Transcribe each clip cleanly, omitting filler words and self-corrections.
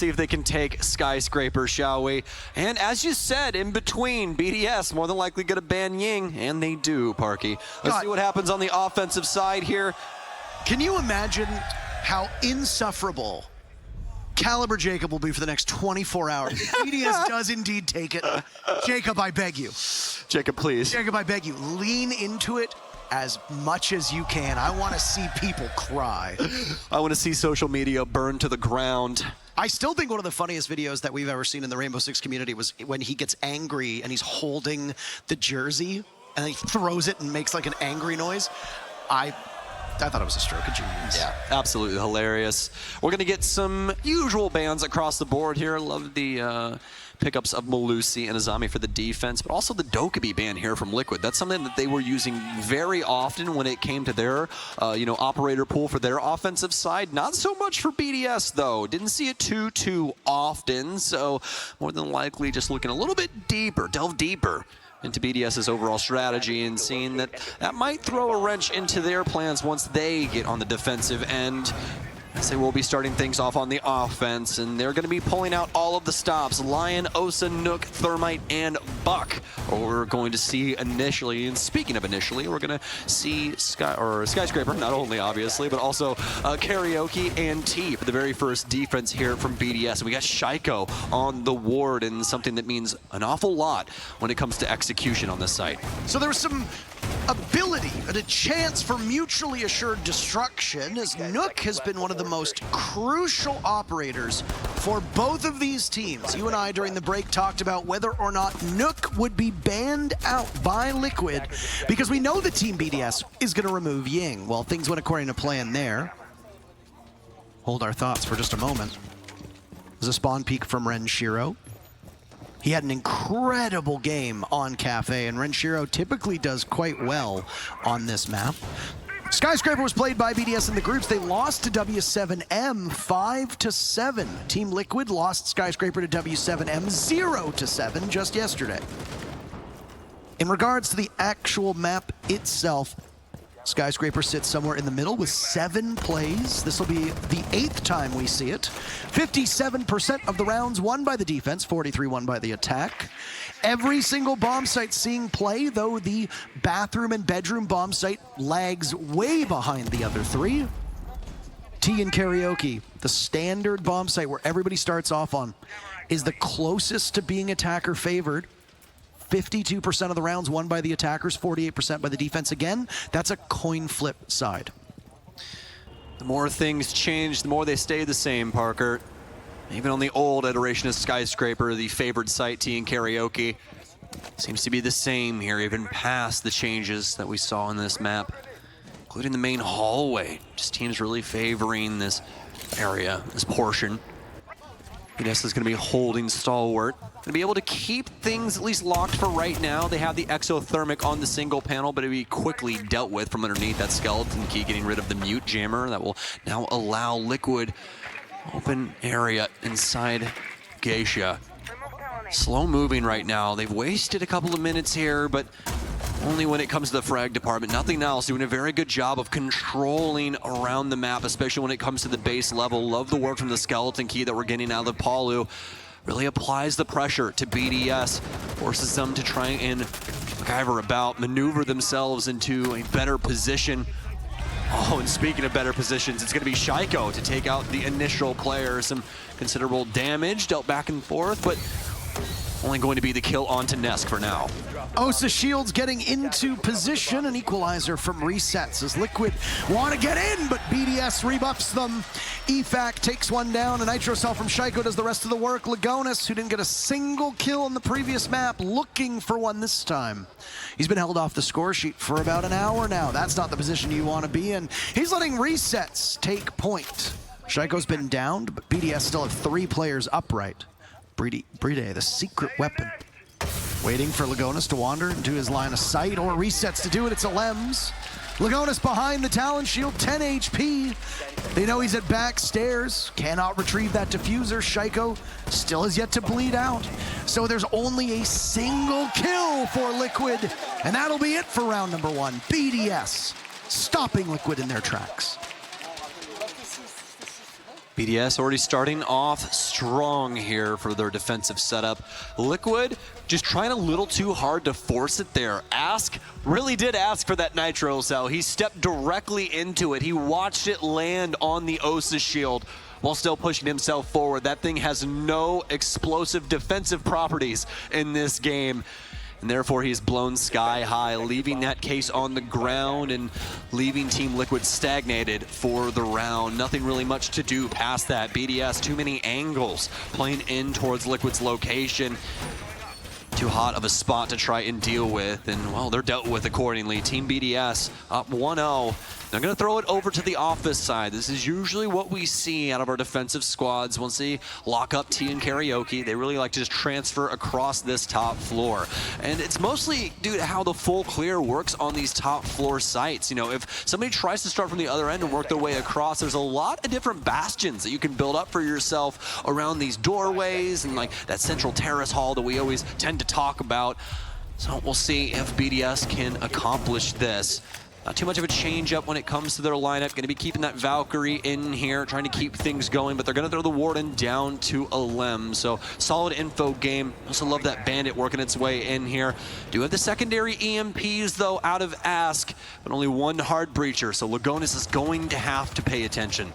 see if they can take Skyscraper, shall we? And as you said, in between, BDS more than likely going to ban Ying, and they do, Parky. Let's see what happens on the offensive side here. Can you imagine how insufferable Caliber Jacob will be for the next 24 hours? BDS does indeed take it. Jacob, I beg you. Jacob, please. Jacob, I beg you, lean into it as much as you can. I want to see people cry. I want to see social media burn to the ground. I still think one of the funniest videos that we've ever seen in the Rainbow Six community was when he gets angry and he's holding the jersey and he throws it and makes like an angry noise. I thought it was a stroke of genius. Yeah, absolutely hilarious. We're going to get some usual bans across the board here. Love the pickups of Malusi and Azami for the defense, but also the Dokkaebi ban here from Liquid. That's something that they were using very often when it came to their, operator pool for their offensive side. Not so much for BDS, though. Didn't see it too often, so more than likely just looking a little bit deeper, delve deeper into BDS's overall strategy and seeing that that might throw a wrench into their plans once they get on the defensive end. As they will be starting things off on the offense, and they're going to be pulling out all of the stops. Lion, Osa, Nook, Thermite, and Buck. Or we're going to see initially, and speaking of initially, we're going to see Skyscraper, not only obviously, but also Karaoke and T for the very first defense here from BDS. And we got Shaiko on the ward, and something that means an awful lot when it comes to execution on this site. So there was some ability and a chance for mutually assured destruction, as Nook has been one of the most crucial operators for both of these teams. You and I during the break talked about whether or not Nook would be banned out by Liquid, because we know the team BDS is going to remove Ying. Well, things went according to plan there. Hold our thoughts for just a moment. There's a spawn peek from Renshiro. He had an incredible game on Cafe, and Renshiro typically does quite well on this map. Skyscraper was played by BDS in the groups. They lost to W7M 5-7. Team Liquid lost Skyscraper to W7M 0-7 just yesterday. In regards to the actual map itself, Skyscraper sits somewhere in the middle with 7 plays. This will be the 8th time we see it. 57% of the rounds won by the defense, 43 won by the attack. Every single bomb site seeing play, though the bathroom and bedroom bomb site lags way behind the other 3. T and Karaoke, the standard bomb site where everybody starts off on, is the closest to being attacker favored. 52% of the rounds won by the attackers, 48% by the defense. Again, that's a coin flip side. The more things change, the more they stay the same, Parker. Even on the old iteration of Skyscraper, the favored site, T and Karaoke, seems to be the same here, even past the changes that we saw in this map, including the main hallway. Just teams really favoring this area, this portion. BDS is going to be holding stalwart. Going to be able to keep things at least locked for right now. They have the exothermic on the single panel, but it'll be quickly dealt with from underneath that skeleton key, getting rid of the mute jammer. That will now allow Liquid open area inside Geisha. Slow moving right now. They've wasted a couple of minutes here, but only when it comes to the frag department. Nothing else. Doing a very good job of controlling around the map, especially when it comes to the base level. Love the work from the skeleton key that we're getting out of the Palu. Really applies the pressure to BDS, forces them to try and MacGyver about, maneuver themselves into a better position. Oh, and speaking of better positions, it's going to be Shaiko to take out the initial player. Some considerable damage dealt back and forth, but only going to be the kill onto Nesk for now. Osa Shields getting into position. An equalizer from resets as Liquid want to get in, but BDS rebuffs them. EFAC takes one down, and Nitro Cell from Shaiko does the rest of the work. Lagonis, who didn't get a single kill in the previous map, looking for one this time. He's been held off the score sheet for about an hour now. That's not the position you want to be in. He's letting resets take point. Shaiko's been downed, but BDS still have 3 players upright. Brede, the secret weapon. Waiting for Lagonis to wander into his line of sight, or resets to do it. It's a Lems. Lagonis behind the Talon Shield, 10 HP. They know he's at back stairs. Cannot retrieve that diffuser. Shaiko still has yet to bleed out. So there's only a single kill for Liquid, and that'll be it for round number 1. BDS stopping Liquid in their tracks. BDS already starting off strong here for their defensive setup. Liquid just trying a little too hard to force it there. Ask really did ask for that nitro cell. He stepped directly into it. He watched it land on the Osa shield while still pushing himself forward. That thing has no explosive defensive properties in this game. And therefore he's blown sky high, leaving that case on the ground and leaving Team Liquid stagnated for the round. Nothing really much to do past that. BDS, too many angles playing in towards Liquid's location. Too hot of a spot to try and deal with, and well, they're dealt with accordingly. Team BDS up 1-0. They're gonna throw it over to the office side. This is usually what we see out of our defensive squads once they lock up T and Karaoke. They really like to just transfer across this top floor. And it's mostly due to how the full clear works on these top floor sites. You know, if somebody tries to start from the other end and work their way across, there's a lot of different bastions that you can build up for yourself around these doorways and like that central terrace hall that we always tend to talk about. So we'll see if BDS can accomplish this. Not too much of a change up when it comes to their lineup. Going to be keeping that Valkyrie in here, trying to keep things going, but they're going to throw the Warden down to a Lem. So solid info game. Also love that Bandit working its way in here. Do have the secondary EMPs though out of Ask, but only one hard breacher. So Lagonis is going to have to pay attention.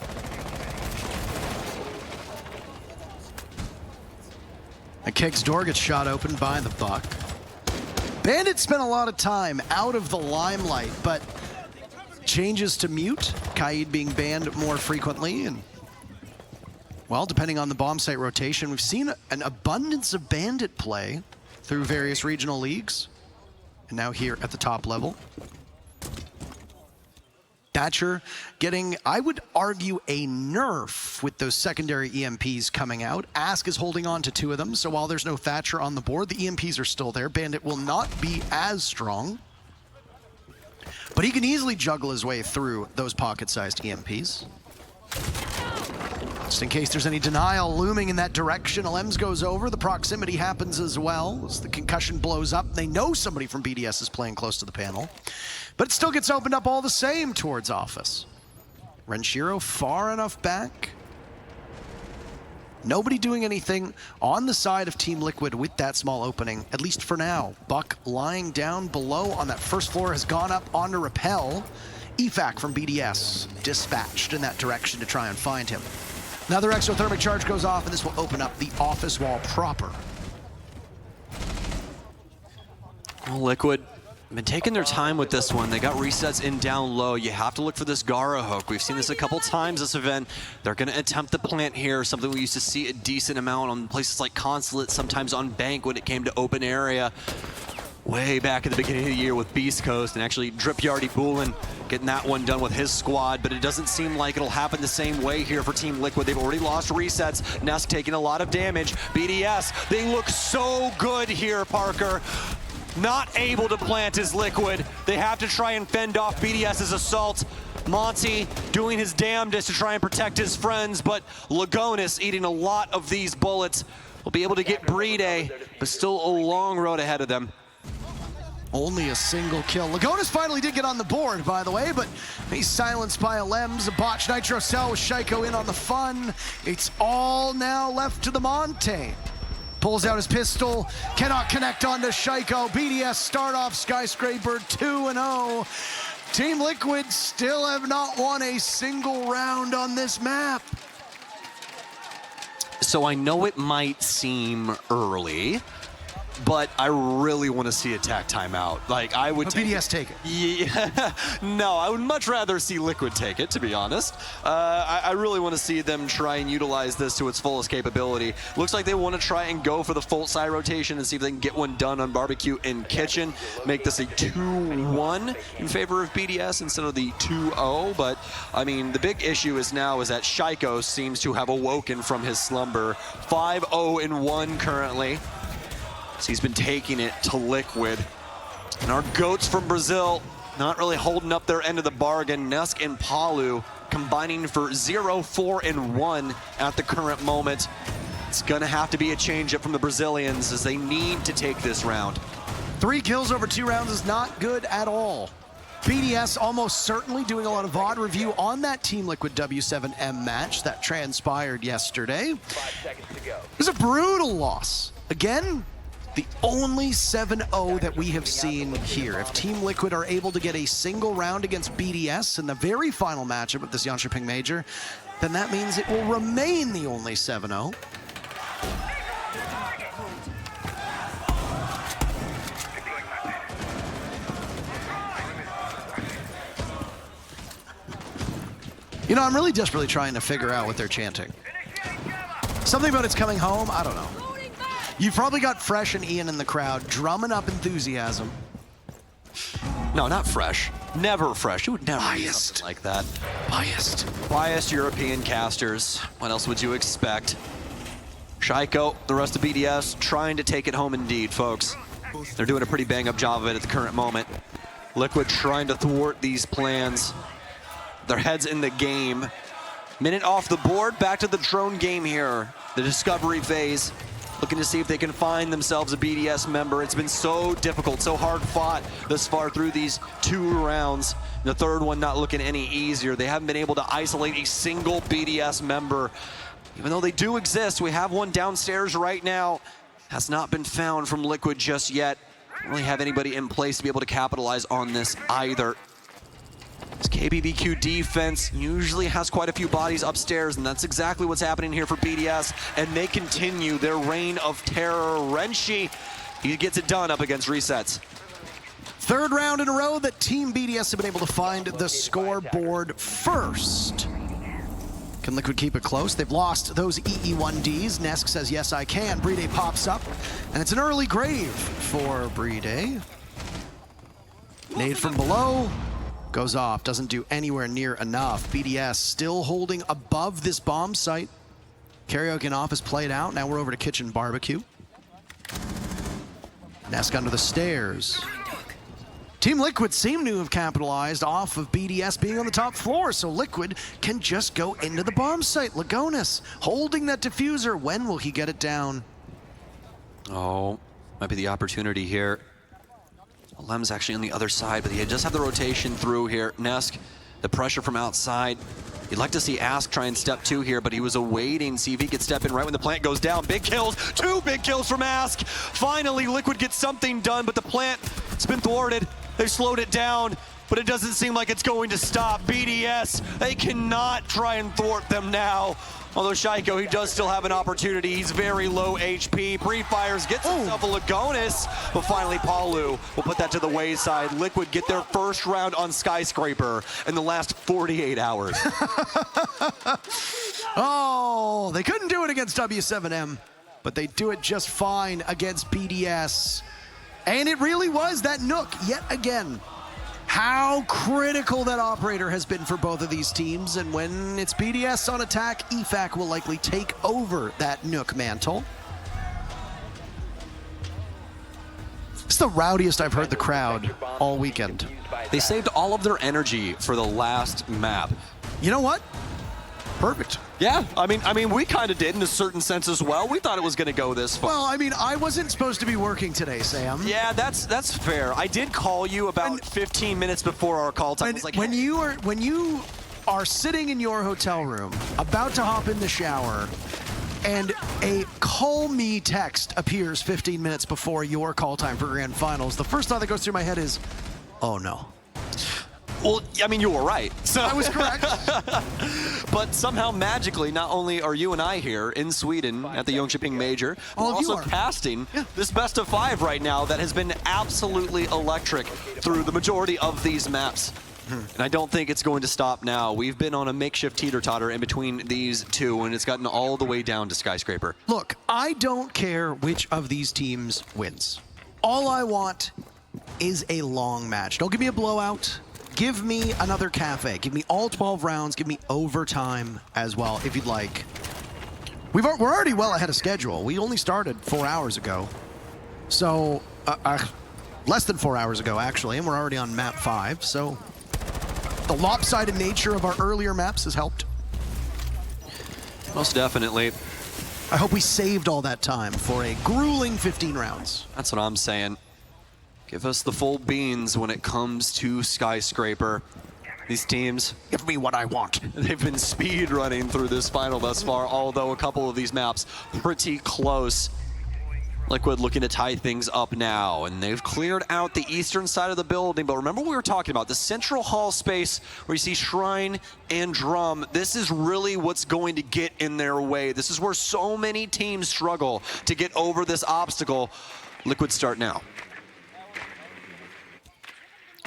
A Kick's door gets shot open by the Buck. Bandit spent a lot of time out of the limelight, but changes to mute, Kaid being banned more frequently, and well, depending on the bomb site rotation, we've seen an abundance of Bandit play through various regional leagues, and now here at the top level. Thatcher getting, I would argue, a nerf with those secondary EMPs coming out. Ask is holding on to 2 of them, so while there's no Thatcher on the board, the EMPs are still there. Bandit will not be as strong, but he can easily juggle his way through those pocket-sized EMPs. Just in case there's any denial looming in that direction, Alems goes over, the proximity happens as well. As the concussion blows up, they know somebody from BDS is playing close to the panel. But it still gets opened up all the same towards Office. Renshiro far enough back. Nobody doing anything on the side of Team Liquid with that small opening, at least for now. Buck lying down below on that first floor has gone up onto Repel. EFAC from BDS dispatched in that direction to try and find him. Another exothermic charge goes off, and this will open up the office wall proper. Well, Liquid been taking their time with this one. They got resets in down low. You have to look for this Gara hook. We've seen this a couple times this event. They're going to attempt the plant here, something we used to see a decent amount on places like Consulate, sometimes on Bank when it came to open area. Way back at the beginning of the year with Beast Coast, and actually Drip Yardy Boolin getting that one done with his squad, but it doesn't seem like it'll happen the same way here for Team Liquid. They've already lost resets. Nusk taking a lot of damage. BDS, they look so good here, Parker. Not able to plant as Liquid. They have to try and fend off BDS's assault. Monty doing his damnedest to try and protect his friends, but Lagonis eating a lot of these bullets. Will be able to get Brede, but still a long road ahead of them. Only a single kill. Lagonis finally did get on the board, by the way, but he's silenced by Alems. A botched Nitro Cell with Shaiko in on the fun. It's all now left to the Monte. Pulls out his pistol, cannot connect onto Shaiko. BDS start off Skyscraper 2-0. Team Liquid still have not won a single round on this map. So I know it might seem early, but I really want to see a tack timeout. Like, I would take BDS take it. Yeah, no, I would much rather see Liquid take it, to be honest. I really want to see them try and utilize this to its fullest capability. Looks like they want to try and go for the full side rotation and see if they can get one done on Barbecue in Kitchen. Make this a 2-1 in favor of BDS instead of the 2-0. But, I mean, the big issue is now is that Shaiko seems to have awoken from his slumber. 5-0-1 currently. So he's been taking it to Liquid. And our goats from Brazil not really holding up their end of the bargain. Nusk and Palu combining for 0-4-1 at the current moment. It's gonna have to be a change-up from the Brazilians as they need to take this round. 3 kills over 2 rounds is not good at all. BDS almost certainly doing a lot of VOD review on that Team Liquid W7M match that transpired yesterday. 5 seconds to go. It was a brutal loss. Again, the only 7-0 that we have seen here. If Team Liquid are able to get a single round against BDS in the very final matchup of this Jönköping Major, then that means it will remain the only 7-0. You know, I'm really desperately trying to figure out what they're chanting. Something about it's coming home, I don't know. You've probably got Fresh and Ian in the crowd drumming up enthusiasm. No, not Fresh. Never Fresh. You would never do Biased. something like that. Biased. European casters. What else would you expect? Shaiko, the rest of BDS, trying to take it home indeed, folks. They're doing a pretty bang-up job of it at the current moment. Liquid trying to thwart these plans. Their heads in the game. Minute off the board, back to the drone game here. The discovery phase. Looking to see if they can find themselves a BDS member. It's been so difficult, so hard fought thus far through these 2 rounds. The third one not looking any easier. They haven't been able to isolate a single BDS member. Even though they do exist, we have one downstairs right now. Has not been found from Liquid just yet. Don't really have anybody in place to be able to capitalize on this either. This KBBQ defense usually has quite a few bodies upstairs, and that's exactly what's happening here for BDS, and they continue their reign of terror. Renshi, he gets it done up against Resets. Third round in a row that Team BDS have been able to find the scoreboard first. Can Liquid keep it close? They've lost those EE1Ds. Nesk says, yes, I can. Brede pops up, and it's an early grave for Brede. Nade from below. Goes off, doesn't do anywhere near enough. BDS still holding above this bomb site. Karaoke and Office played out. Now we're over to Kitchen Barbecue. Nesk under the stairs. Team Liquid seem to have capitalized off of BDS being on the top floor, so Liquid can just go into the bomb site. Lagonis holding that diffuser. When will he get it down? Oh, might be the opportunity here. Lem's actually on the other side, but he does have the rotation through here. Nesk, the pressure from outside. You'd like to see Ask try and step 2 here, but he was awaiting, see if he could step in right when the plant goes down. Big kills, 2 big kills from Ask. Finally, Liquid gets something done, but the plant, it's been thwarted. They've slowed it down, but it doesn't seem like it's going to stop. BDS, they cannot try and thwart them now. Although Shaiko, he does still have an opportunity. He's very low HP. Pre-fires, gets himself a Lagonis, but finally Palu will put that to the wayside. Liquid get their first round on Skyscraper in the last 48 hours. Oh, they couldn't do it against W7M, but they do it just fine against BDS. And it really was that Nook yet again. How critical that operator has been for both of these teams, and when it's BDS on attack, EFAC will likely take over that Nook mantle. It's the rowdiest I've heard the crowd all weekend. They saved all of their energy for the last map. You know what? Perfect. Yeah, I mean, we kind of did in a certain sense as well. We thought it was going to go this far. Well, I mean, I wasn't supposed to be working today, Sam. Yeah, that's fair. I did call you about 15 minutes before our call time. I was like, when you are sitting in your hotel room, about to hop in the shower, and a call me text appears 15 minutes before your call time for Grand Finals, the first thought that goes through my head is, oh no. Well, I mean, you were right. So I was correct. But somehow, magically, not only are you and I here in Sweden at the Jönköping Major, we're also casting this best of 5 right now that has been absolutely electric through the majority of these maps. And I don't think it's going to stop now. We've been on a makeshift teeter-totter in between these 2, and it's gotten all the way down to Skyscraper. Look, I don't care which of these teams wins. All I want is a long match. Don't give me a blowout. Give me another cafe. Give me all 12 rounds. Give me overtime as well, if you'd like. We're already well ahead of schedule. We only started 4 hours ago. So, less than 4 hours ago, actually, and we're already on map 5. So, the lopsided nature of our earlier maps has helped. Most definitely. I hope we saved all that time for a grueling 15 rounds. That's what I'm saying. Give us the full beans when it comes to Skyscraper. These teams, Give me what I want. they've been speed running through this final thus far, although a couple of these maps pretty close. Liquid looking to tie things up now, and they've cleared out the eastern side of the building. But remember what we were talking about, the central hall space where you see Shrine and Drum. This is really what's going to get in their way. This is where so many teams struggle to get over this obstacle. Liquid start now.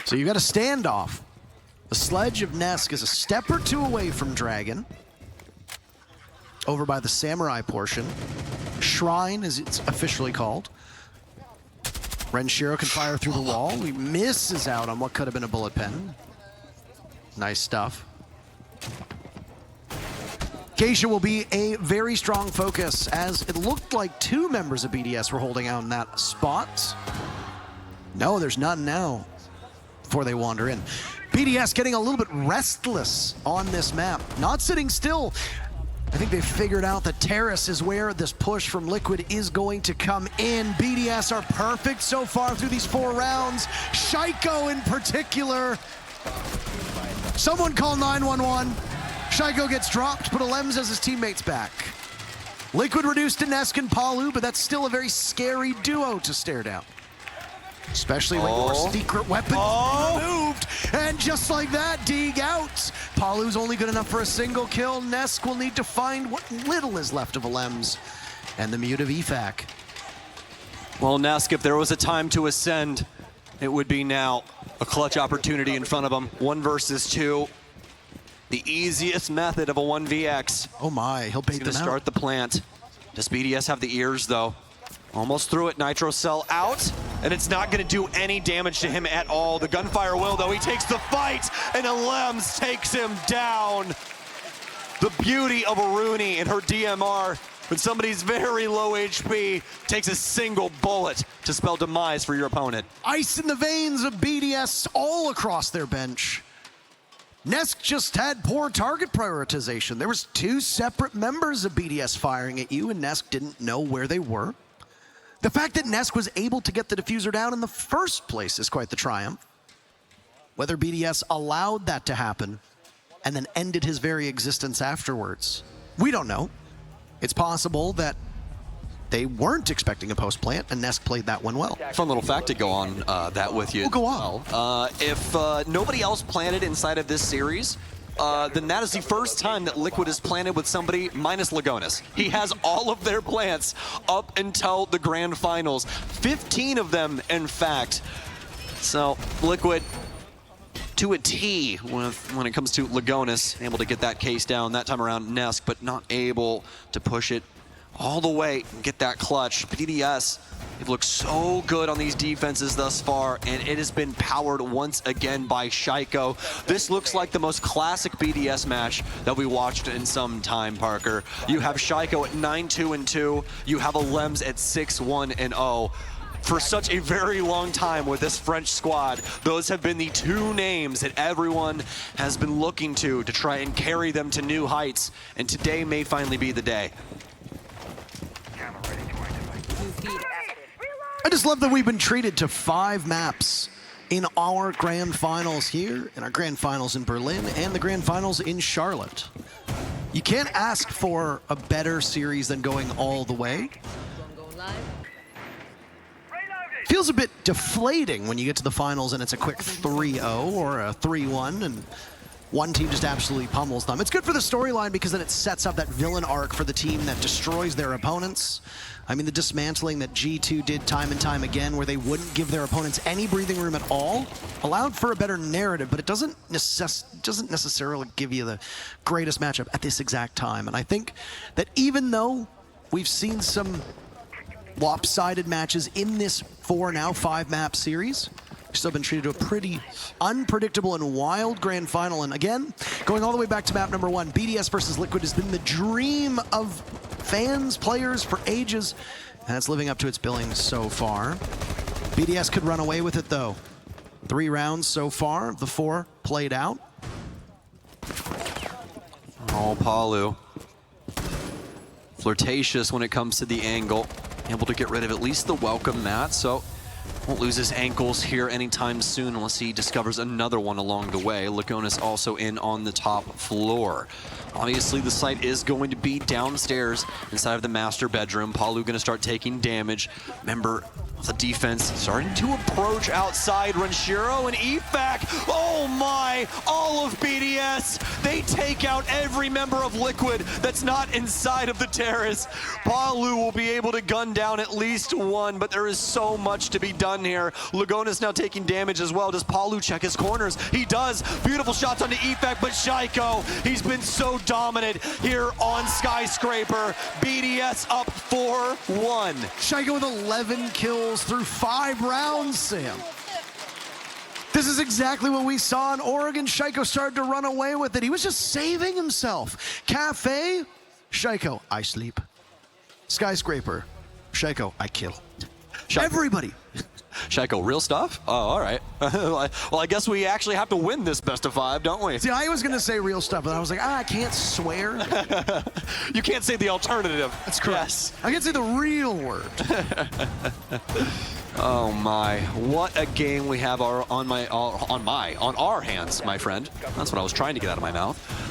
So you got a standoff. The sledge of Nesk is a step or two away from Dragon. Over by the Samurai portion. Shrine, as it's officially called. Renshiro can fire through the wall. He misses out on what could have been a bullet pen. Nice stuff. Geisha will be a very strong focus, as it looked like two members of BDS were holding out in that spot. No, there's none now before they wander in. BDS getting a little bit restless on this map, not sitting still. I think they've figured out that Terrace is where this push from Liquid is going to come in. BDS are perfect so far through these 4 rounds. Shaiko in particular. Someone call 911. Shaiko gets dropped, but Alems has his teammates back. Liquid reduced to Nesk and Palu, but that's still a very scary duo to stare down. Especially when your secret weapon is removed. And just like that, Deeg out. Palu's only good enough for a single kill. Nesk will need to find what little is left of Alems and the mute of EFAC. Well, Nesk, if there was a time to ascend, it would be now. A clutch opportunity in front of him. 1 versus 2. The easiest method of a 1vx. Oh my, he'll bait He's gonna them out. start the plant. Does BDS have the ears though? Almost threw it, Nitro Cell out, and it's not gonna do any damage to him at all. The gunfire will though, he takes the fight, and Alems takes him down. The beauty of Aruni and her DMR, when somebody's very low HP, takes a single bullet to spell demise for your opponent. Ice in the veins of BDS all across their bench. Nesk just had poor target prioritization. There was 2 separate members of BDS firing at you, and Nesk didn't know where they were. The fact that Nesk was able to get the diffuser down in the first place is quite the triumph. Whether BDS allowed that to happen and then ended his very existence afterwards, we don't know. It's possible that they weren't expecting a post plant, and Nesk played that one well. Fun little fact to go on that with you. We'll go on. If nobody else planted inside of this series, then that is the first time that Liquid has planted with somebody minus Lagonis. He has all of their plants up until the grand finals. 15 of them, in fact. So Liquid to a T when it comes to Lagonis, able to get that case down that time around Nesk, but not able to push it all the way and get that clutch. BDS, they've looked so good on these defenses thus far, and it has been powered once again by Shaiko. This looks like the most classic BDS match that we watched in some time, Parker. You have Shaiko at 9-2-2. You have Alems at 6-1-0. For such a very long time with this French squad, those have been the 2 names that everyone has been looking to try and carry them to new heights, and today may finally be the day. I just love that we've been treated to 5 maps in our grand finals here, in our grand finals in Berlin, and the grand finals in Charlotte. You can't ask for a better series than going all the way. Feels a bit deflating when you get to the finals and it's a quick 3-0 or a 3-1, and one team just absolutely pummels them. It's good for the storyline because then it sets up that villain arc for the team that destroys their opponents. I mean, the dismantling that G2 did time and time again, where they wouldn't give their opponents any breathing room at all, allowed for a better narrative, but it doesn't necessarily give you the greatest matchup at this exact time. And I think that even though we've seen some lopsided matches in this 5 map series, we've still been treated to a pretty unpredictable and wild grand final. And again, going all the way back to map number 1, BDS versus Liquid has been the dream of fans, players for ages, and it's living up to its billing so far. BDS could run away with it though. 3 rounds so far, the 4 played out. Oh, Palu. Flirtatious when it comes to the angle. Able to get rid of at least the welcome mat, so Won't lose his ankles here anytime soon unless he discovers another one along the way. Lagonis also in on the top floor. Obviously, the site is going to be downstairs inside of the master bedroom. Palu going to start taking damage. Remember, the defense starting to approach outside. Renshiro and EFAC. Oh my, all of BDS. They take out every member of Liquid that's not inside of the terrace. Palu will be able to gun down at least one, but there is so much to be done here. Lagonis now taking damage as well. Does Palu check his corners? He does. Beautiful shots onto EFAC, but Shaiko, he's been so dominant here on Skyscraper. BDS up 4-1. Shaiko with 11 kills through 5 rounds, Sam. This is exactly what we saw in Oregon. Shaiko started to run away with it. He was just saving himself. Cafe, Shaiko, I sleep. Skyscraper, Shaiko, I kill. Shaiko. Everybody. Shaiko, real stuff? Oh, all right. Well, I guess we actually have to win this best of 5, don't we? See, I was going to say real stuff, but I was like, I can't swear. You can't say the alternative. That's correct. Yes. I can't say the real word. Oh my, what a game we have on our hands, my friend. That's what I was trying to get out of my mouth.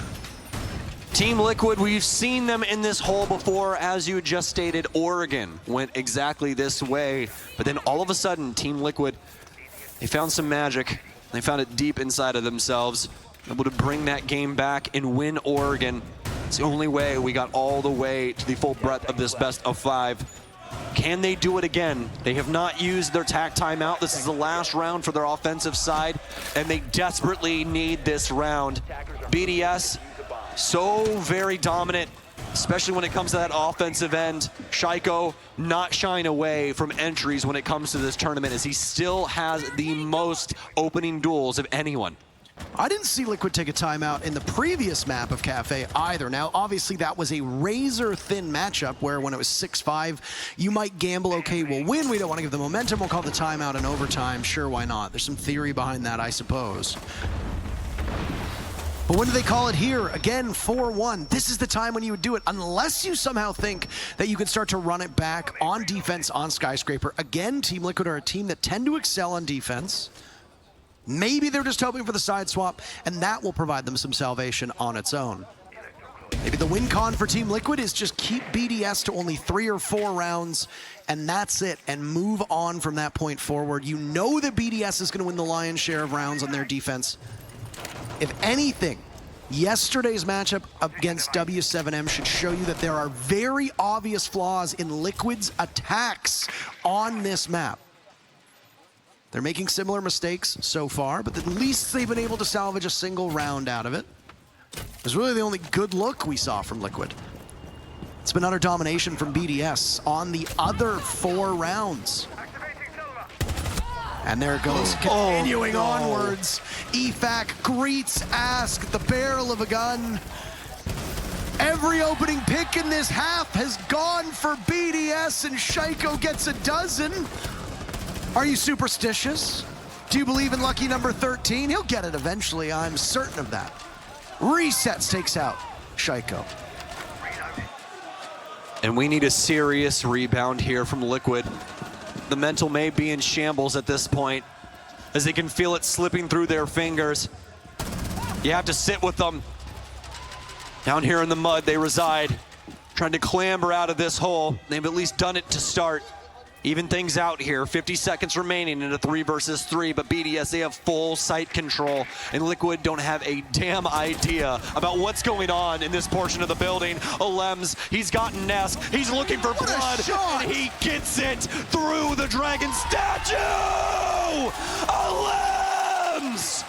Team Liquid, we've seen them in this hole before. As you just stated, Oregon went exactly this way. But then all of a sudden, Team Liquid, they found some magic. They found it deep inside of themselves, able to bring that game back and win Oregon. It's the only way we got all the way to the full breadth of this best of 5. Can they do it again? They have not used their tack timeout. This is the last round for their offensive side, and they desperately need this round. BDS, so very dominant, especially when it comes to that offensive end. Shaiko not shying away from entries when it comes to this tournament, as he still has the most opening duels of anyone. I didn't see Liquid take a timeout in the previous map of Cafe either. Now, obviously, that was a razor-thin matchup where when it was 6-5, you might gamble, okay, we'll win, we don't want to give the momentum, we'll call the timeout in overtime. Sure, why not? There's some theory behind that, I suppose. But when do they call it here? Again, 4-1. This is the time when you would do it, unless you somehow think that you can start to run it back on defense on Skyscraper. Again, Team Liquid are a team that tend to excel on defense. Maybe they're just hoping for the side swap, and that will provide them some salvation on its own. Maybe the win con for Team Liquid is just keep BDS to only 3 or 4 rounds, and that's it, and move on from that point forward. You know that BDS is going to win the lion's share of rounds on their defense. If anything, yesterday's matchup against W7M should show you that there are very obvious flaws in Liquid's attacks on this map. They're making similar mistakes so far, but at least they've been able to salvage a single round out of it. It was really the only good look we saw from Liquid. It's been utter domination from BDS on the other 4 rounds. And there it goes, continuing onwards. EFAC greets Ask, the barrel of a gun. Every opening pick in this half has gone for BDS, and Shaiko gets a dozen. Are you superstitious? Do you believe in lucky number 13? He'll get it eventually, I'm certain of that. Resets takes out Shaiko. And we need a serious rebound here from Liquid. The mental may be in shambles at this point, as they can feel it slipping through their fingers. You have to sit with them. Down here in the mud they reside, trying to clamber out of this hole. They've at least done it to start. Even things out here, 50 seconds remaining in a 3 versus 3, but BDS, they have full site control, and Liquid don't have a damn idea about what's going on in this portion of the building. Alems, he's got Nesk, he's looking for blood, and he gets it through the dragon statue! Alems!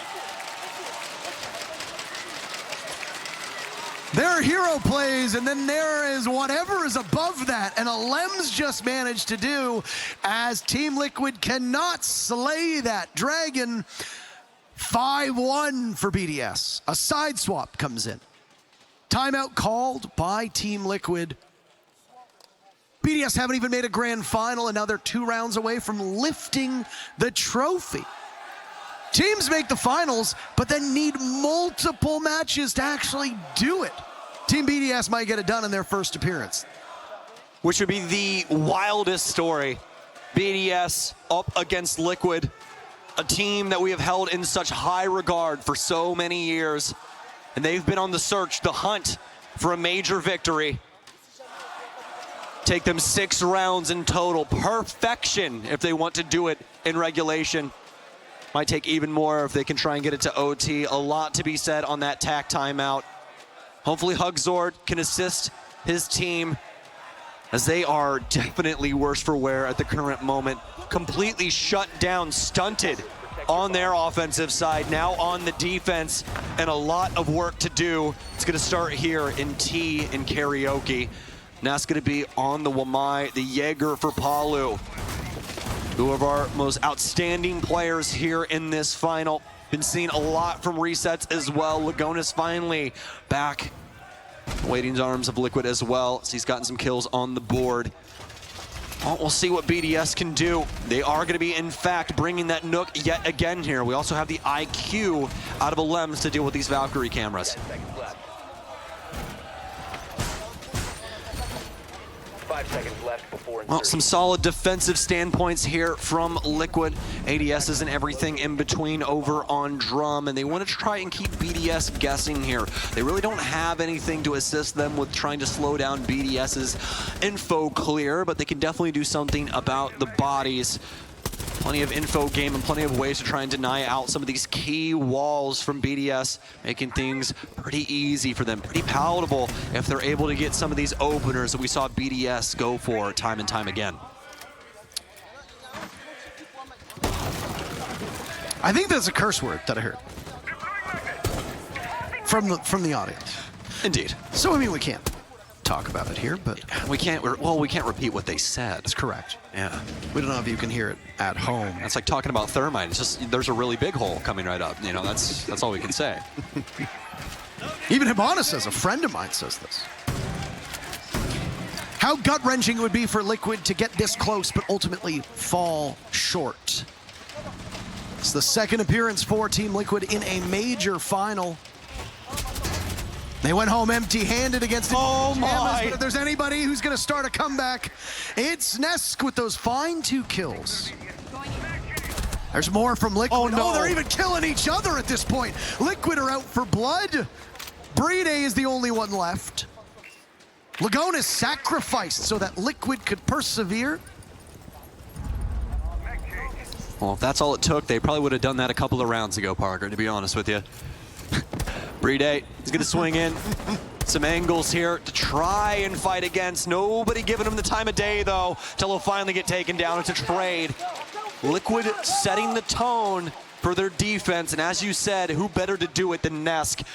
There are hero plays, and then there is whatever is above that, and Alems just managed to do, as Team Liquid cannot slay that dragon. 5-1 for BDS. A side swap comes in. Timeout called by Team Liquid. BDS haven't even made a grand final, and now they're 2 rounds away from lifting the trophy. Teams make the finals, but then need multiple matches to actually do it. Team BDS might get it done in their first appearance. Which would be the wildest story BDS up against Liquid, a team that we have held in such high regard for so many years. And they've been on the search, the hunt for a major victory. Take them 6 rounds in total. Perfection if they want to do it in regulation. Might take even more if they can try and get it to OT. A lot to be said on that tack timeout. Hopefully Hugzord can assist his team, as they are definitely worse for wear at the current moment. Completely shut down, stunted on their offensive side, now on the defense, and a lot of work to do. It's gonna start here in T in Karaoke. Now it's gonna be on the Wamai, the Jaeger for Palu. Two of our most outstanding players here in this final. Been seeing a lot from resets as well. Lagonis finally back. Waiting arms of Liquid as well, so he's gotten some kills on the board. Well, we'll see what BDS can do. They are going to be, in fact, bringing that Nook yet again here. We also have the IQ out of Alems to deal with these Valkyrie cameras. 5 seconds left before Well, some solid defensive standpoints here from Liquid. ADS is and everything in between over on Drum, and they want to try and keep BDS guessing here. They really don't have anything to assist them with trying to slow down BDS's info clear, but they can definitely do something about the bodies. Plenty of info game and plenty of ways to try and deny out some of these key walls from BDS, making things pretty easy for them, pretty palatable if they're able to get some of these openers that we saw BDS go for time and time again. I think that's a curse word that I heard from the audience. Indeed. So I mean, we can't talk about it here, but we can't repeat what they said. that's correct. Yeah. We don't know if you can hear it at home. That's like talking about thermite. It's just, there's a really big hole coming right up. You know, that's all we can say. Even Hibana says, a friend of mine says this. How gut-wrenching it would be for Liquid to get this close, but ultimately fall short. It's the second appearance for Team Liquid in a major final. They went home empty-handed against the Pajamas, but if there's anybody who's going to start a comeback, it's Nesk with those fine 2 kills. There's more from Liquid. Oh, no. They're even killing each other at this point. Liquid are out for blood. Brede is the only one left. Lagonis sacrificed so that Liquid could persevere. Well, if that's all it took, they probably would have done that a couple of rounds ago, Parker, to be honest with you. Brede is going to swing in. Some angles here to try and fight against. Nobody giving him the time of day, though, till he'll finally get taken down. It's a trade. Liquid setting the tone for their defense, and as you said, who better to do it than Nesk?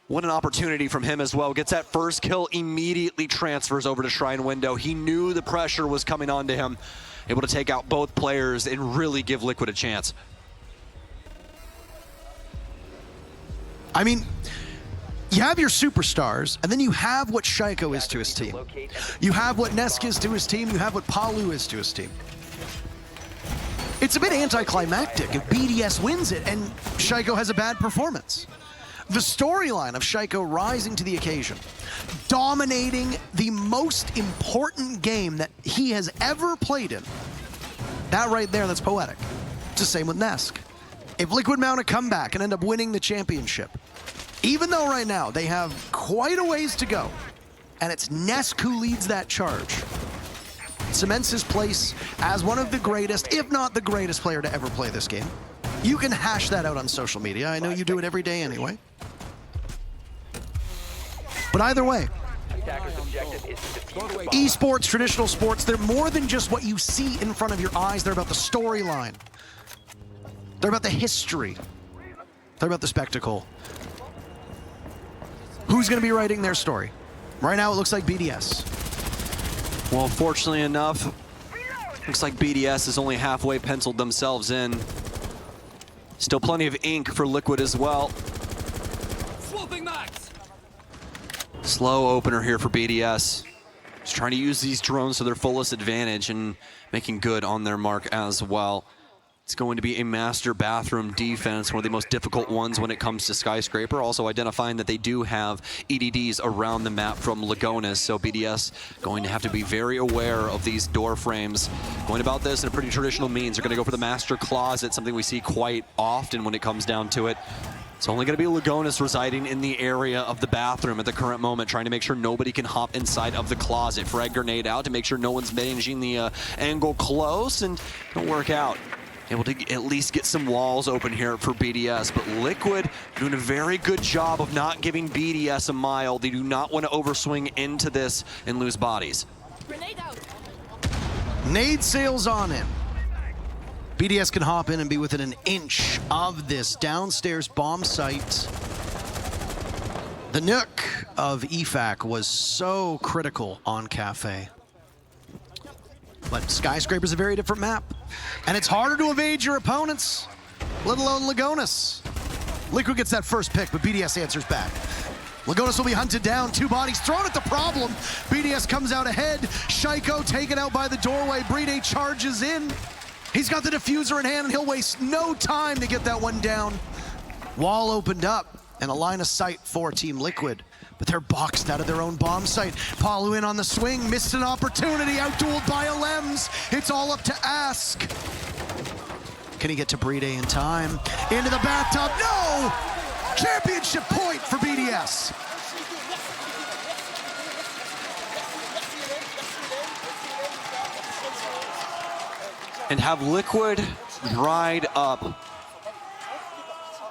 What an opportunity from him as well. Gets that first kill, immediately transfers over to Shrine Window. He knew the pressure was coming on to him. Able to take out both players and really give Liquid a chance. I mean, you have your superstars, and then you have what Shaiko is to his team. You have what Nesk is to his team. You have what Palu is to his team. It's a bit anticlimactic if BDS wins it and Shaiko has a bad performance. The storyline of Shaiko rising to the occasion, dominating the most important game that he has ever played in, that right there, that's poetic. It's the same with Nesk. If Liquid mount a comeback and end up winning the championship, even though right now they have quite a ways to go, and it's Nesk who leads that charge, cements his place as one of the greatest, if not the greatest player to ever play this game. You can hash that out on social media. I know you do it every day anyway. But either way, esports, traditional sports, they're more than just what you see in front of your eyes. They're about the storyline. They're about the history. They're about the spectacle. Who's going to be writing their story? Right now, it looks like BDS. Well, fortunately enough, looks like BDS has only halfway penciled themselves in. Still plenty of ink for Liquid as well. Slow opener here for BDS. Just trying to use these drones to their fullest advantage and making good on their mark as well. It's going to be a master bathroom defense, one of the most difficult ones when it comes to Skyscraper. Also identifying that they do have EDDs around the map from Lagonis, so BDS going to have to be very aware of these door frames. Going about this in a pretty traditional means. They're going to go for the master closet, something we see quite often when it comes down to it. It's only going to be Lagonis residing in the area of the bathroom at the current moment, trying to make sure nobody can hop inside of the closet. Frag grenade out to make sure no one's managing the angle close, and it'll work out. Able to at least get some walls open here for BDS, but Liquid doing a very good job of not giving BDS a mile. They do not want to overswing into this and lose bodies. Grenade out. Nade sails on in. BDS can hop in and be within an inch of this downstairs bomb site. The Nook of EFAC was so critical on Cafe. But Skyscraper's a very different map. And it's harder to evade your opponents, let alone Lagonis. Liquid gets that first pick, but BDS answers back. Lagonis will be hunted down, 2 bodies thrown at the problem. BDS comes out ahead. Shaiko taken out by the doorway. Brede charges in. He's got the diffuser in hand, and he'll waste no time to get that one down. Wall opened up, and a line of sight for Team Liquid. But they're boxed out of their own bomb site. Palu in on the swing, missed an opportunity, outdueled by Alems. It's all up to Ask. Can he get to Brede in time? Into the bathtub, no! Championship point for BDS. And have Liquid dried up.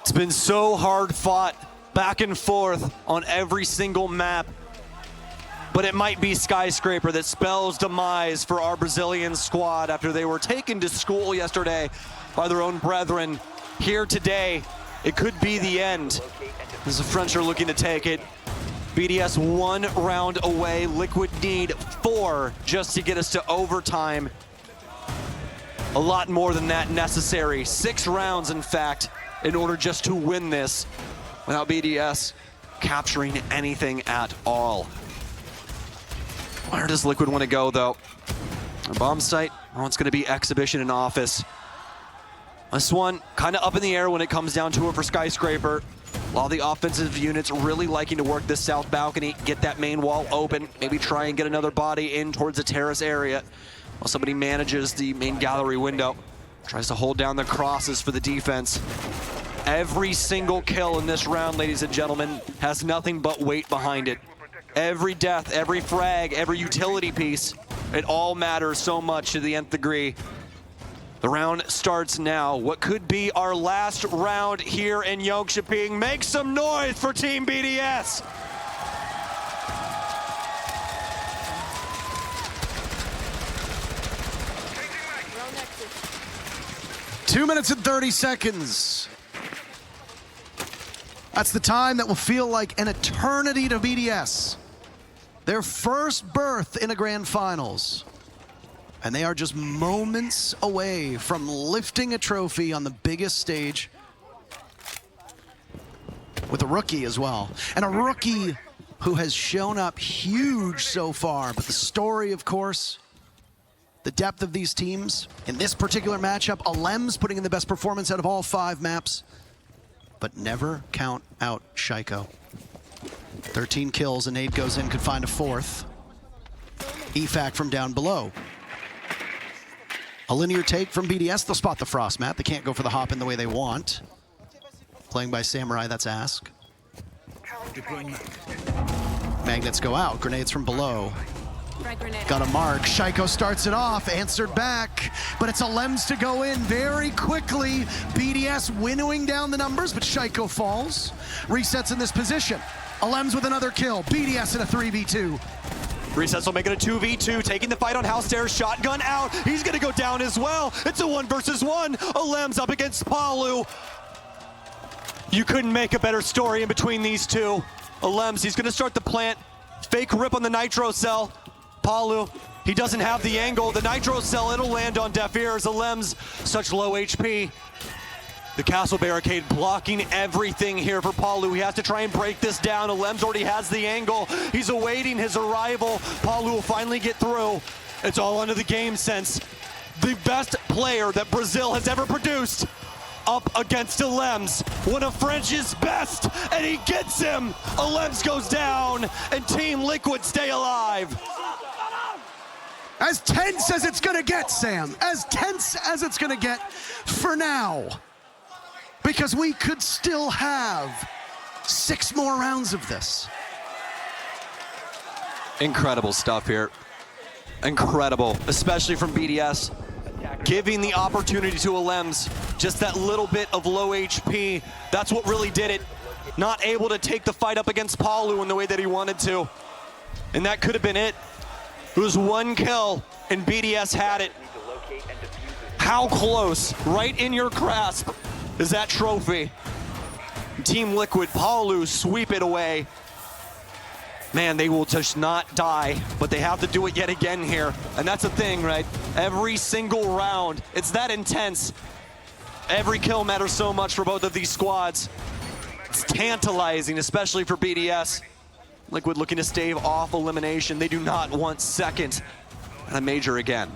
It's been so hard fought back and forth on every single map, but it might be Skyscraper that spells demise for our Brazilian squad after they were taken to school yesterday by their own brethren. Here today, it could be the end, as the French are looking to take it. BDS 1 round away. Liquid need 4 just to get us to overtime. A lot more than that necessary. 6 rounds, in fact, in order just to win this without BDS capturing anything at all. Where does Liquid want to go, though? A bomb site, or it's going to be Exhibition in Office. This one kind of up in the air when it comes down to it for Skyscraper. While the offensive units really liking to work this south balcony, get that main wall open, maybe try and get another body in towards the terrace area. While somebody manages the main gallery window, tries to hold down the crosses for the defense. Every single kill in this round, ladies and gentlemen, has nothing but weight behind it. Every death, every frag, every utility piece, it all matters so much to the nth degree. The round starts now. What could be our last round here in Jönköping? Make some noise for Team BDS! Round exit. 2 minutes and 30 seconds. That's the time that will feel like an eternity to BDS. Their first berth in a grand finals. And they are just moments away from lifting a trophy on the biggest stage. With a rookie as well. And a rookie who has shown up huge so far. But the story, of course, the depth of these teams. In this particular matchup, Alems putting in the best performance out of all 5 maps. But never count out Shaiko. 13 kills, and Nade goes in, could find a 4th. EFAC from down below. A linear take from BDS. They'll spot the Frost map. They can't go for the hop in the way they want. Playing by Samurai, that's Ask. Magnets go out. Grenades from below. Frag grenade. Got a mark. Shaiko starts it off. Answered back. But it's Alems to go in very quickly. BDS winnowing down the numbers, but Shaiko falls. Resets in this position. Alems with another kill. BDS in a 3v2. Resets will make it a 2v2, taking the fight on house stairs, shotgun out. He's gonna go down as well. It's a 1 versus 1. Alems up against Palu. You couldn't make a better story in between these two. Alems, he's gonna start the plant. Fake rip on the nitro cell. Palu, he doesn't have the angle. The nitro cell, it'll land on deaf ears. Alems, such low HP. The castle barricade blocking everything here for Palu. He has to try and break this down. Alems already has the angle. He's awaiting his arrival. Palu will finally get through. It's all under the game sense. the best player that Brazil has ever produced up against Alems, one of French's best, and he gets him. Alems goes down, and Team Liquid stay alive. As tense as it's gonna get, Sam. As tense as it's gonna get for now. Because we could still have 6 more rounds of this. Incredible stuff here. Incredible, especially from BDS. Giving the opportunity to Alems, just that little bit of low HP, that's what really did it. Not able to take the fight up against Palu in the way that he wanted to. And that could have been it. It was 1 kill, and BDS had it. How close, right in your grasp, is that trophy? Team Liquid, Palu sweep it away. Man, they will just not die, but they have to do it yet again here. And that's the thing, right? Every single round, it's that intense. Every kill matters so much for both of these squads. It's tantalizing, especially for BDS. Liquid looking to stave off elimination. They do not want second at a major again.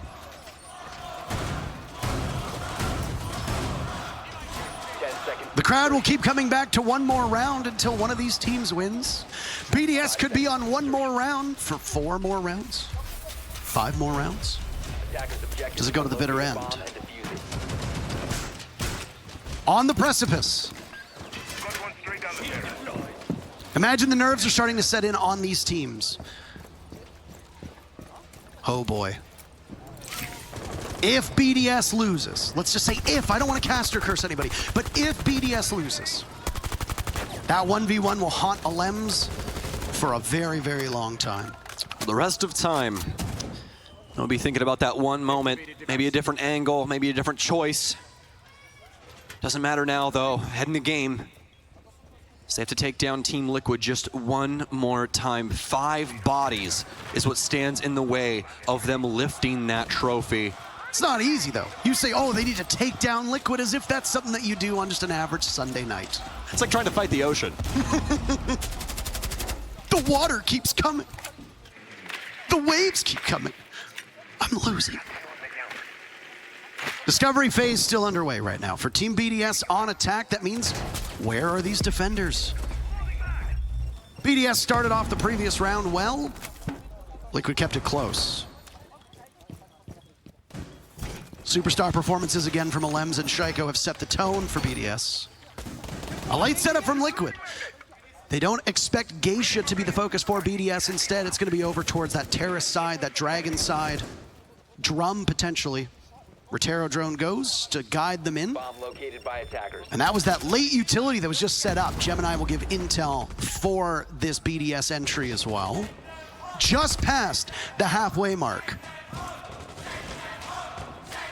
The crowd will keep coming back to 1 more round until one of these teams wins. BDS could be on 1 more round for 4 more rounds, 5 more rounds. Does it go to the bitter end? On the precipice. Imagine the nerves are starting to set in on these teams. Oh boy. If BDS loses, let's just say if, I don't want to cast or curse anybody, but if BDS loses, that 1v1 will haunt Alems for a very, very long time. The rest of time, I'll be thinking about that one moment, maybe a different angle, maybe a different choice. Doesn't matter now though, head in the game. So they have to take down Team Liquid just 1 more time. 5 bodies is what stands in the way of them lifting that trophy. It's not easy though. You say, oh, they need to take down Liquid as if that's something that you do on just an average Sunday night. It's like trying to fight the ocean. The water keeps coming. The waves keep coming. I'm losing. Discovery phase still underway right now. For Team BDS on attack, that means where are these defenders? BDS started off the previous round well. Liquid kept it close. Superstar performances again from Alems and Shaiko have set the tone for BDS. A late setup from Liquid. They don't expect Geisha to be the focus for BDS. Instead, it's going to be over towards that terrace side, that dragon side. Drum, potentially. Rotero drone goes to guide them in. Bomb located by attackers. And that was that late utility that was just set up. Gemini will give intel for this BDS entry as well. Just past the halfway mark.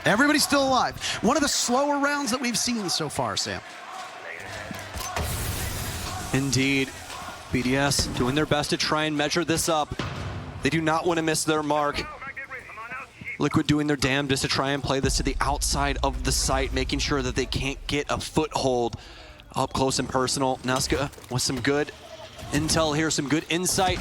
Everybody's still alive. One of the slower rounds that we've seen so far, Sam. Indeed. BDS doing their best to try and measure this up. They do not want to miss their mark. Liquid doing their damnedest to try and play this to the outside of the site, making sure that they can't get a foothold up close and personal. Nuska with some good intel here, some good insight.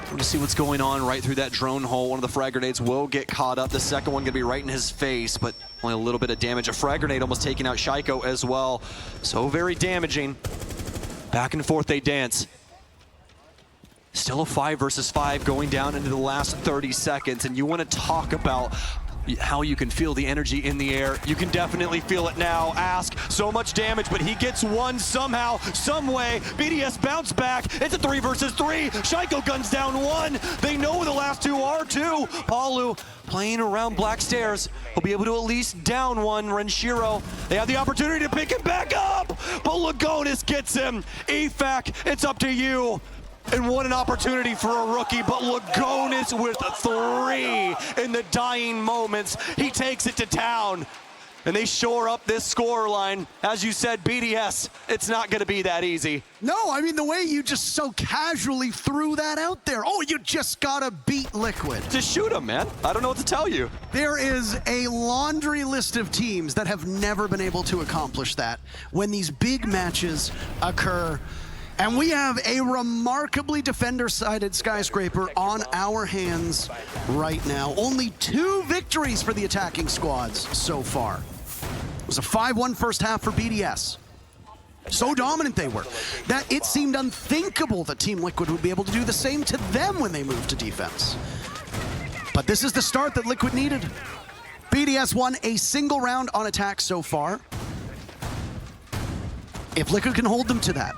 Want to see what's going on right through that drone hole. One of the frag grenades will get caught up. The second one gonna be right in his face, but only a little bit of damage. A frag grenade almost taking out Shaiko as well. So very damaging. Back and forth they dance. Still a 5 versus 5 going down into the last 30 seconds, and you want to talk about how you can feel the energy in the air. You can definitely feel it now. Ask, so much damage, but he gets one somehow, some way. BDS bounce back. It's a 3 versus 3. Shaiko guns down 1. They know the last 2 are 2. Palu playing around Black Stairs. He'll be able to at least down 1. Renshiro, they have the opportunity to pick him back up, but Lagonis gets him. EFAC, it's up to you. And what an opportunity for a rookie, but Lagonis with 3 in the dying moments. He takes it to town, and they shore up this scoreline. As you said, BDS, it's not gonna be that easy. No, I mean, the way you just so casually threw that out there. Oh, you just gotta beat Liquid. Just shoot him, man. I don't know what to tell you. There is a laundry list of teams that have never been able to accomplish that. When these big matches occur, And we have a remarkably defender-sided Skyscraper on our hands right now. Only 2 victories for the attacking squads so far. It was a 5-1 first half for BDS. So dominant they were that it seemed unthinkable that Team Liquid would be able to do the same to them when they moved to defense. But this is the start that Liquid needed. BDS won a single round on attack so far. If Liquid can hold them to that,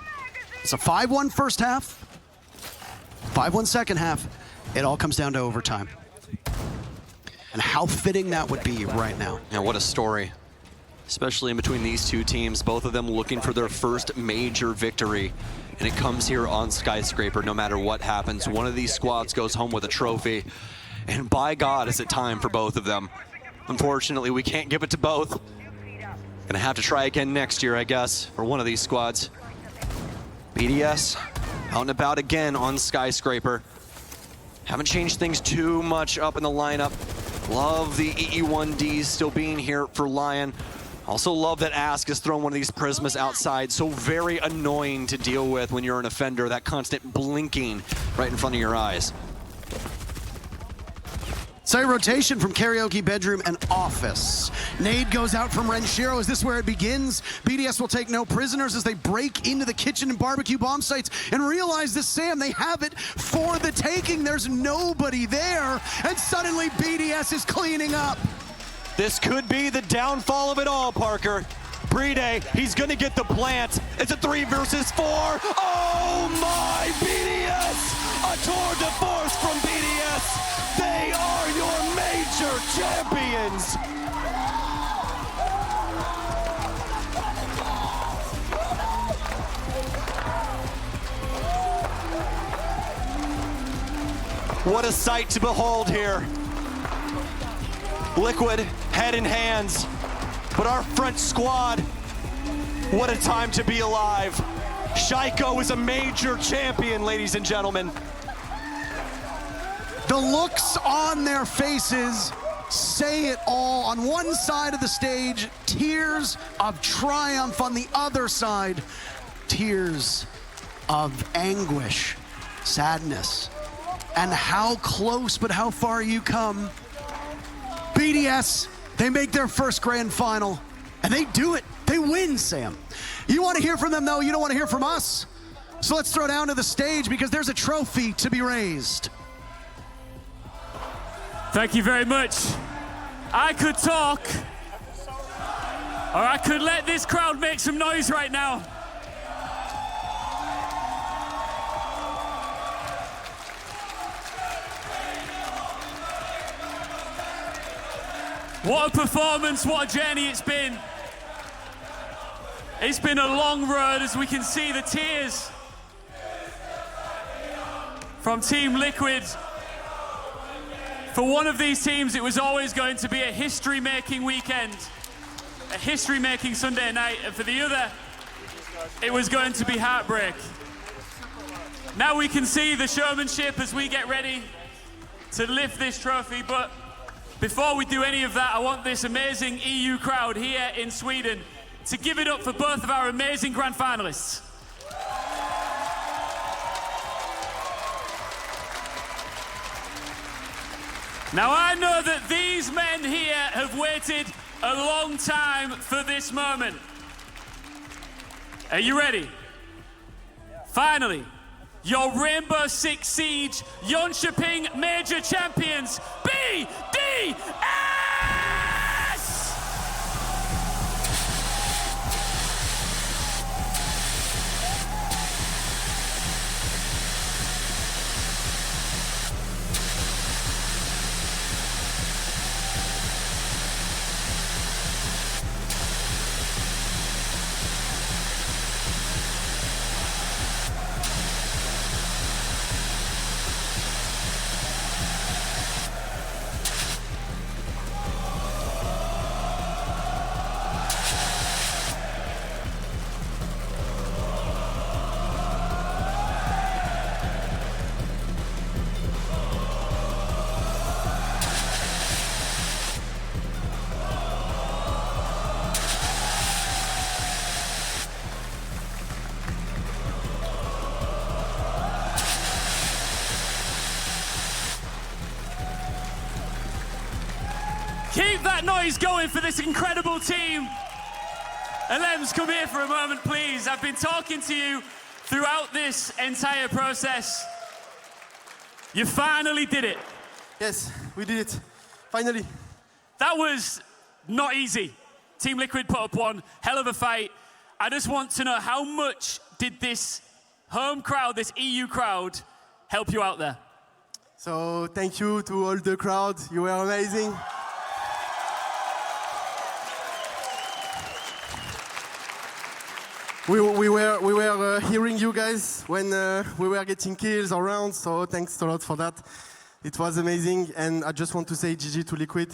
it's a 5-1 first half, 5-1 second half. It all comes down to overtime. And how fitting that would be right now. And what a story. Especially in between these two teams, both of them looking for their first major victory. And it comes here on Skyscraper no matter what happens. One of these squads goes home with a trophy. And by God, is it time for both of them. Unfortunately, we can't give it to both. Gonna have to try again next year, I guess, for one of these squads. BDS out and about again on Skyscraper. Haven't changed things too much up in the lineup. Love the EE1Ds still being here for Lion. Also love that Ask has thrown one of these Prismas outside. So very annoying to deal with when you're an offender, that constant blinking right in front of your eyes. So a rotation from Karaoke, Bedroom, and Office. Nade goes out from Renshiro. Is this where it begins? BDS will take no prisoners as they break into the kitchen and barbecue bomb sites and realize this, Sam, they have it for the taking. There's nobody there, and suddenly BDS is cleaning up. This could be the downfall of it all, Parker. Brede, he's gonna get the plant. It's a 3 versus 4. Oh my, BDS! A tour de force from BDS. They are your major champions. What a sight to behold here. Liquid, head in hands. But our front squad, what a time to be alive. Shaiko is a major champion, ladies and gentlemen. The looks on their faces say it all. On one side of the stage, tears of triumph. On the other side, tears of anguish, sadness. And how close, but how far you come. BDS, they make their first grand final, and they do it. They win, Sam. You want to hear from them, though. You don't want to hear from us. So let's throw down to the stage because there's a trophy to be raised. Thank you very much. I could talk, or I could let this crowd make some noise right now. What a performance, what a journey it's been. It's been a long road as we can see the tears from Team Liquid. For one of these teams, it was always going to be a history-making weekend, a history-making Sunday night, and for the other, it was going to be heartbreak. Now we can see the showmanship as we get ready to lift this trophy, but before we do any of that, I want this amazing EU crowd here in Sweden to give it up for both of our amazing grand finalists. Now I know that these men here have waited a long time for this moment. Are you ready? Finally, your Rainbow Six Siege Jönköping Major champions, BDS! Keep that noise going for this incredible team. And Lems, come here for a moment, please. I've been talking to you throughout this entire process. You finally did it. Yes, we did it. Finally. That was not easy. Team Liquid put up one hell of a fight. I just want to know, how much did this home crowd, this EU crowd, help you out there? So thank you to all the crowd. You were amazing. We were hearing you guys when we were getting kills or rounds, so thanks a lot for that. It was amazing, and I just want to say GG to Liquid,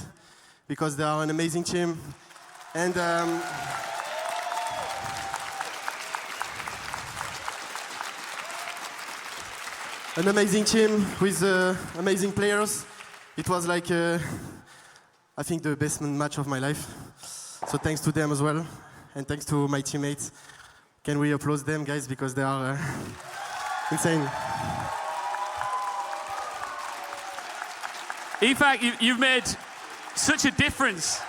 because they are an amazing team. And an amazing team with amazing players. It was like, I think, the best match of my life. So thanks to them as well, and thanks to my teammates. Can we applaud them, guys, because they are insane. In fact, you've made such a difference